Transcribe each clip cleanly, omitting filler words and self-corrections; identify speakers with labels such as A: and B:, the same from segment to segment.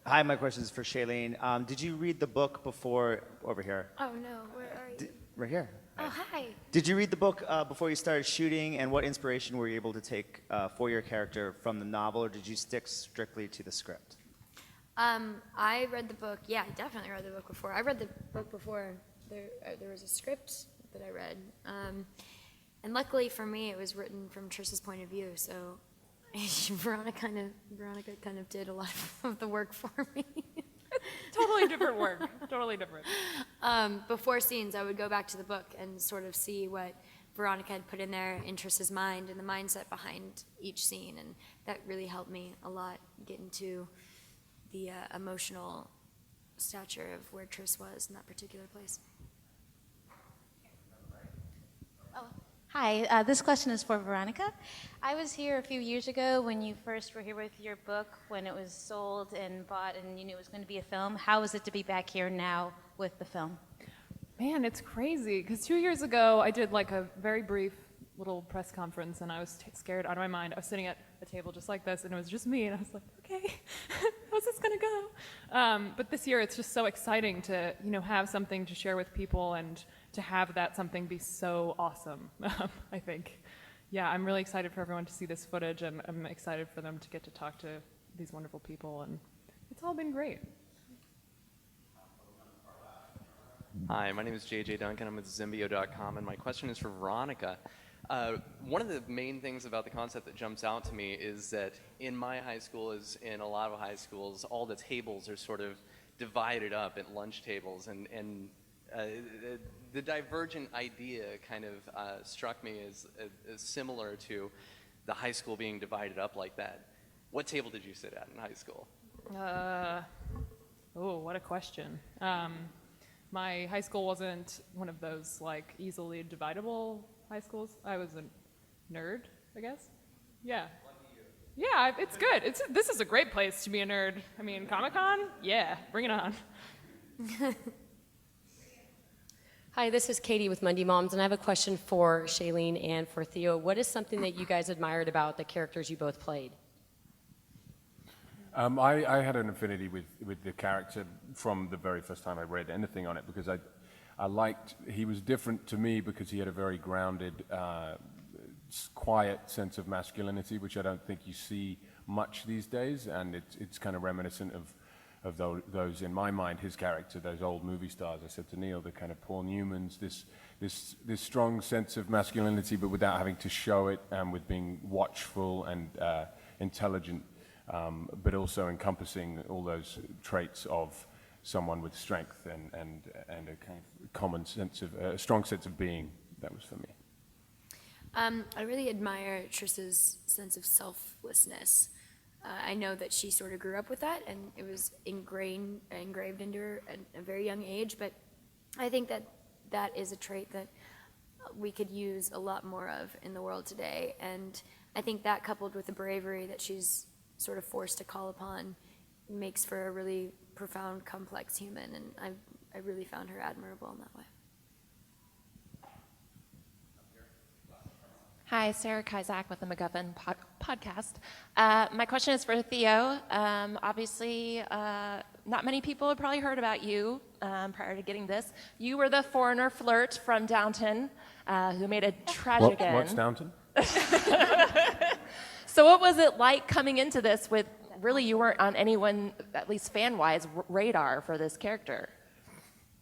A: Hi, my question is for Shailene. Did you read the book before, over here?
B: Oh no, where are you?
A: Right here.
B: Oh, hi.
A: Did you read the book before you started shooting, and what inspiration were you able to take for your character from the novel, or did you stick strictly to the script?
B: I read the book. Yeah, I definitely read the book before. I read the book before there was a script that I read, and luckily for me, it was written from Trish's point of view. So Veronica kind of did a lot of the work for me.
C: Totally different work. Totally different.
B: Before scenes, I would go back to the book and sort of see what Veronica had put in there in Trish's mind and the mindset behind each scene, and that really helped me a lot get into the emotional stature of where Trish was in that particular place.
D: Oh, hi, this question is for Veronica. I was here a few years ago when you first were here with your book, when it was sold and bought and you knew it was going to be a film. How is it to be back here now with the film?
C: Man, it's crazy, because 2 years ago, I did like a very brief little press conference, and I was scared out of my mind. I was sitting at a table just like this, and it was just me, and I was like, okay, how's this gonna go? But this year, it's just so exciting to, have something to share with people and to have that something be so awesome, I think. Yeah, I'm really excited for everyone to see this footage, and I'm excited for them to get to talk to these wonderful people, and it's all been great.
E: Hi, my name is JJ Duncan. I'm with Zimbio.com, and my question is for Veronica. One of the main things about the concept that jumps out to me is that in my high school, as in a lot of high schools, all the tables are sort of divided up at lunch tables, and the Divergent idea kind of struck me as similar to the high school being divided up like that. What table did you sit at in high school?
C: Oh, what a question. My high school wasn't one of those like easily dividable high schools. I was a nerd, I guess. Yeah. Yeah, it's good. This is a great place to be a nerd. I mean, Comic-Con? Yeah, bring it on.
F: Hi, this is Katie with Monday Moms, and I have a question for Shailene and for Theo. What is something that you guys admired about the characters you both played?
G: I had an affinity with the character from the very first time I read anything on it, because I liked, he was different to me because he had a very grounded, quiet sense of masculinity, which I don't think you see much these days, and it's kind of reminiscent of those, in my mind, his character, those old movie stars. I said to Neil, the kind of Paul Newmans, this strong sense of masculinity, but without having to show it, and with being watchful and intelligent, but also encompassing all those traits of someone with strength and a kind of common sense of, a strong sense of being. That was for me.
B: I really admire Trish's sense of selflessness. I know that she sort of grew up with that, and it was engraved into her at a very young age, but I think that is a trait that we could use a lot more of in the world today, and I think that, coupled with the bravery that she's sort of forced to call upon, makes for a really profound, complex human, and I really found her admirable in that way.
H: Hi, Sarah Kizak with the MacGuffin podcast. My question is for Theo. Obviously, not many people have probably heard about you prior to getting this. You were the foreigner flirt from Downton who made a tragic end.
G: What's Downton?
H: So what was it like coming into this with, really you weren't on anyone, at least fan-wise, radar for this character?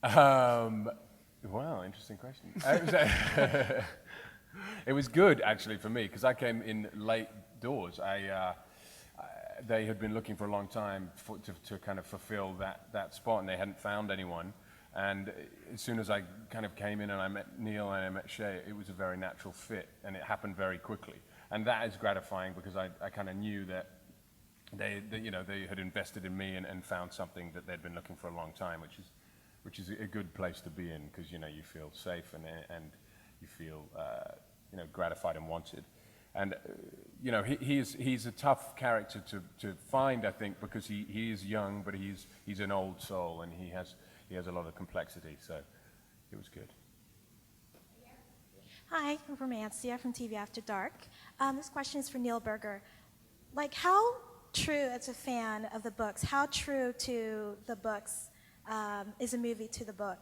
G: Wow, interesting question. It was good, actually, for me, because I came in late doors. They had been looking for a long time to kind of fulfill that spot, and they hadn't found anyone. And as soon as I kind of came in and I met Neil and I met Shay, it was a very natural fit, and it happened very quickly. And that is gratifying, because I kind of knew that they had invested in me and found something that they'd been looking for a long time, which is a good place to be in, because you feel safe and you feel gratified and wanted. And he's a tough character to find, I think, because he is young, but he's an old soul, and he has a lot of complexity. So it was good.
I: Hi, I'm Romancia from TV After Dark. This question is for Neil Berger. Like, how true as a fan of the books, how true to the books is a movie to the book?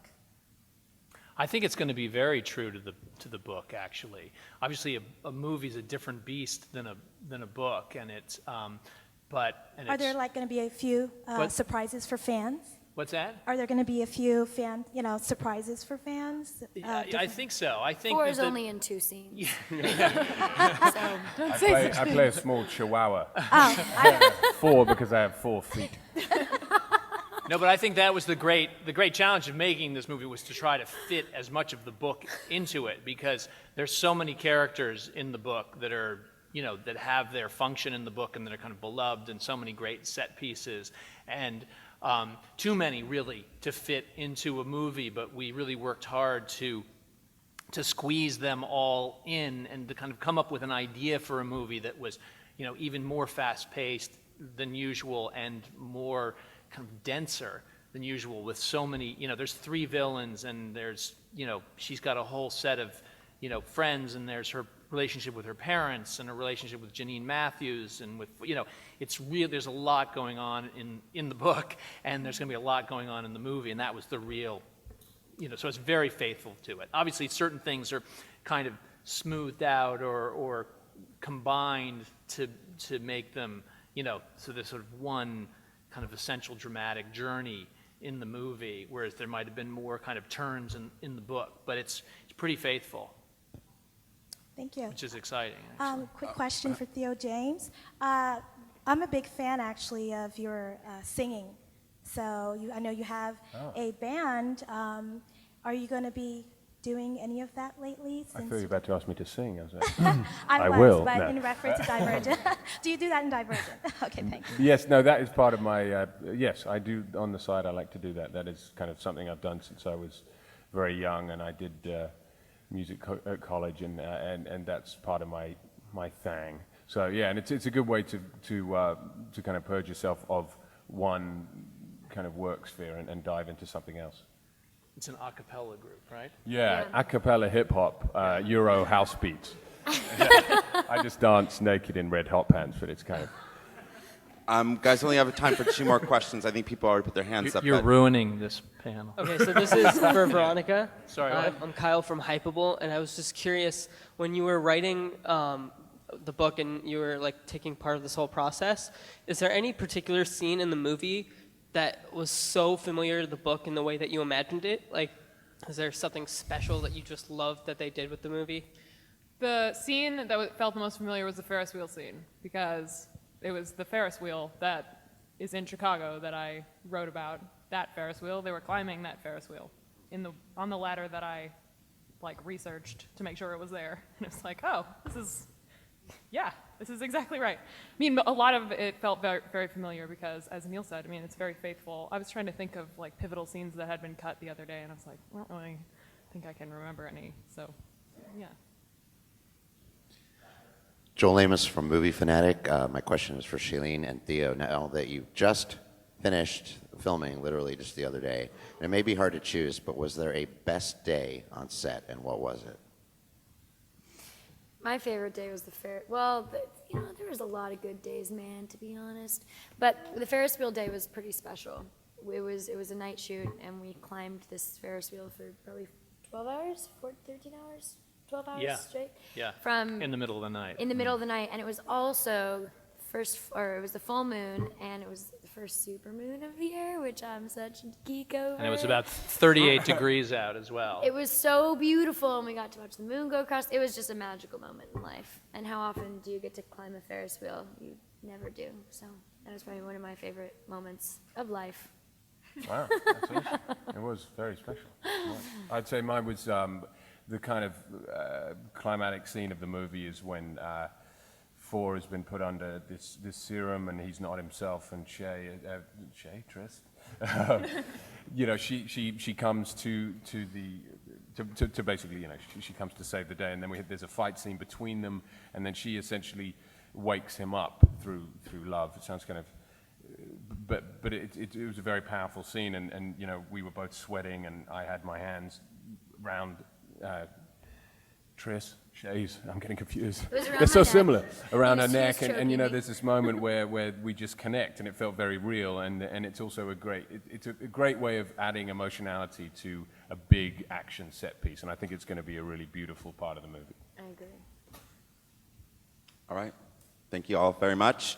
J: I think it's going to be very true to the book, actually. Obviously, a movie is a different beast than a book, and it's
I: Are there like going to be a few surprises for fans?
J: What's that?
I: Are there going to be a few surprises for fans?
J: I think so. I think
B: 4 is only in 2 scenes.
G: I play a small chihuahua. 4 because I have 4 feet.
J: No, but I think that was the great challenge of making this movie, was to try to fit as much of the book into it, because there's so many characters in the book that are, that have their function in the book and that are kind of beloved, and so many great set pieces, and too many really to fit into a movie. But we really worked hard to squeeze them all in and to kind of come up with an idea for a movie that was, even more fast-paced than usual and more kind of denser than usual, with so many, there's 3 villains, and there's, she's got a whole set of, friends, and there's her relationship with her parents and her relationship with Janine Matthews, and with, it's real, there's a lot going on in the book, and there's going to be a lot going on in the movie, and that was the real, so it's very faithful to it. Obviously, certain things are kind of smoothed out or combined to make them, so there's sort of one kind of essential dramatic journey in the movie, whereas there might have been more kind of turns in the book. But it's pretty faithful.
I: Thank you.
J: Which is exciting, actually.
I: Quick question for Theo James. I'm a big fan, actually, of your singing. So I know you have a band. Are you going to be doing any of that lately?
G: I thought you were about to ask me to sing.
I: I was,
G: will,
I: but
G: no.
I: in reference to Divergent. Do you do that in Divergent? Okay, thanks.
G: Yes, no, that is part of my, yes, I do, on the side, I like to do that. That is kind of something I've done since I was very young, and I did music at college, and that's part of my thing. So yeah, and it's a good way to kind of purge yourself of one kind of work sphere and dive into something else.
J: It's an a cappella group, right?
G: Yeah, a cappella hip-hop, Euro house beats. I just dance naked in red hot pants, but it's kind of...
K: Guys, only have time for 2 more questions. I think people already put their hands up.
J: You're ruining this panel.
L: Okay, so this is for Veronica.
J: Sorry, what?
L: I'm Kyle from Hypable, and I was just curious, when you were writing the book and you were like taking part of this whole process, is there any particular scene in the movie that was so familiar to the book in the way that you imagined it? Like, is there something special that you just loved that they did with the movie?
C: The scene that felt the most familiar was the Ferris wheel scene, because it was the Ferris wheel that is in Chicago that I wrote about. That Ferris wheel, they were climbing that Ferris wheel on the ladder that I researched to make sure it was there. And it was like, oh, this is exactly right. I mean, a lot of it felt very, very familiar because, as Neil said, I mean, it's very faithful. I was trying to think of pivotal scenes that had been cut the other day, and I was like, I don't really think I can remember any. So, yeah.
M: Joel Amos from Movie Fanatic. My question is for Shailene and Theo. Now that you just finished filming, literally just the other day, and it may be hard to choose, but was there a best day on set, and what was it?
B: My favorite day was the fair. Well, there was a lot of good days, man, to be honest. But the Ferris wheel day was pretty special. It was a night shoot, and we climbed this Ferris wheel for probably 12 hours, 13 hours, 12 hours straight.
J: Yeah.
B: From
J: in the middle of the night.
B: In the middle of the night, and it was also it was the full moon, and it was the first super moon of the year, which I'm such a geek over.
J: And it was about 38 degrees out as well.
B: It was so beautiful, and we got to watch the moon go across. It was just a magical moment in life. And how often do you get to climb a Ferris wheel? You never do. So that was probably one of my favorite moments of life.
G: Wow, that's awesome. It was very special. Yeah. I'd say mine was the kind of climatic scene of the movie is when Four has been put under this serum, and he's not himself. And Tris, she comes to basically, she comes to save the day, and then there's a fight scene between them, and then she essentially wakes him up through love. It sounds kind of, but it was a very powerful scene, and we were both sweating, and I had my hands round Shay's, I'm getting confused.
B: It was around
G: They're so
B: my neck.
G: similar, around
B: He
G: her
B: was
G: neck, and
B: stroking
G: you know,
B: me.
G: there's this moment where we just connect, and it felt very real, and it's also it's a great way of adding emotionality to a big action set piece, and I think it's going to be a really beautiful part of the movie.
B: I agree.
K: All right. Thank you all very much.